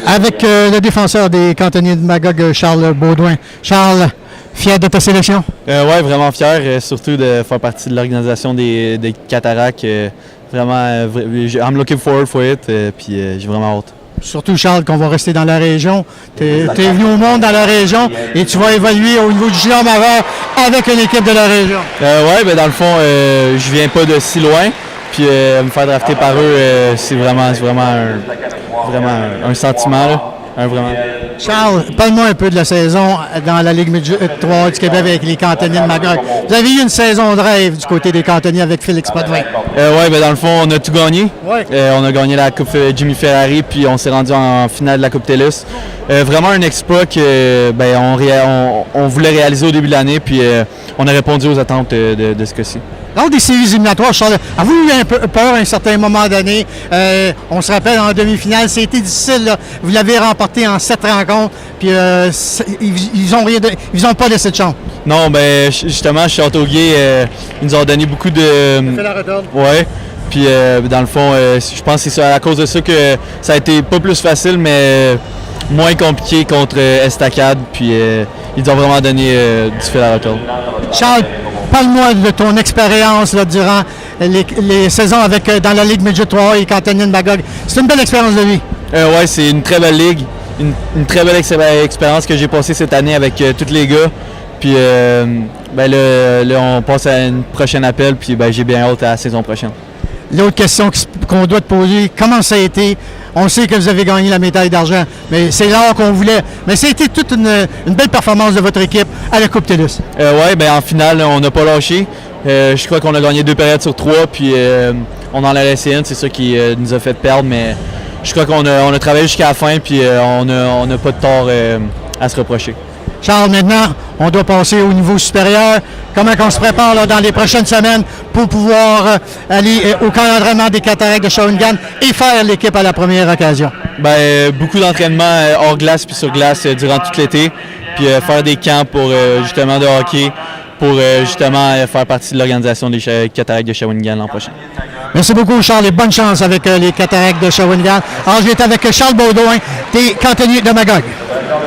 Avec le défenseur des cantonniers de Magog, Charles Baudouin. Charles, fier de ta sélection? Oui, vraiment fier, surtout de faire partie de l'organisation des Cataractes. Vraiment, I'm looking forward for it, puis j'ai vraiment hâte. Surtout, Charles, qu'on va rester dans la région. Tu es venu au monde dans la région et tu vas évoluer au niveau du junior majeur avec une équipe de la région. Oui, ben dans le fond, je viens pas de si loin. Puis me faire drafter par eux, c'est vraiment un sentiment. Là. Charles, parle-moi un peu de la saison dans la Ligue Midget 3 du Québec avec les cantonniers de Magog. Vous avez eu une saison de rêve du côté des cantonniers avec Félix Potvin. Oui, ben dans le fond, on a tout gagné. Ouais. On a gagné la Coupe Jimmy Ferrari, puis on s'est rendu en finale de la Coupe TELUS. Vraiment un exploit que on voulait réaliser au début de l'année, puis on a répondu aux attentes de ce cas-ci. Lors des séries éliminatoires, Charles, avez-vous eu un peu peur à un certain moment donné? On se rappelle en demi-finale, c'était difficile. Là. Vous l'avez remporté en 7 rencontres, puis ils ont pas laissé de chance. Non, ben justement, Châteauguay, ils nous ont donné beaucoup de... fait la retorte. Ouais. Puis dans le fond, je pense que c'est à cause de ça que ça a été pas plus facile, mais moins compliqué contre Estacade. Puis ils ont vraiment donné du fil à retordre. Charles, parle-moi de ton expérience là, durant les saisons dans la Ligue Midget 3 et cantonniers de Magog. C'est une belle expérience de vie. Oui, c'est une très belle ligue. Une très belle expérience que j'ai passée cette année avec tous les gars. Puis là, on passe à un prochain appel. Puis j'ai bien hâte à la saison prochaine. L'autre question qu'on doit te poser, comment ça a été? On sait que vous avez gagné la médaille d'argent, mais c'est l'or qu'on voulait. Mais ça a été toute une belle performance de votre équipe à la Coupe TELUS. Oui, en finale, on n'a pas lâché. Je crois qu'on a gagné 2 périodes sur 3, puis on en a laissé une. C'est ça qui nous a fait perdre, mais je crois qu'on a travaillé jusqu'à la fin, puis on n'a pas de tort à se reprocher. Charles, maintenant, on doit passer au niveau supérieur. Comment on se prépare là, dans les prochaines semaines pour pouvoir aller au camp d'entraînement des Cataractes de Shawinigan et faire l'équipe à la première occasion? Beaucoup d'entraînements hors glace puis sur glace durant tout l'été. Puis faire des camps pour justement de hockey, pour justement faire partie de l'organisation des Cataractes de Shawinigan l'an prochain. Merci beaucoup, Charles, et bonne chance avec les Cataractes de Shawinigan. Alors, je vais être avec Charles Baudouin, des cantonniers de Magog.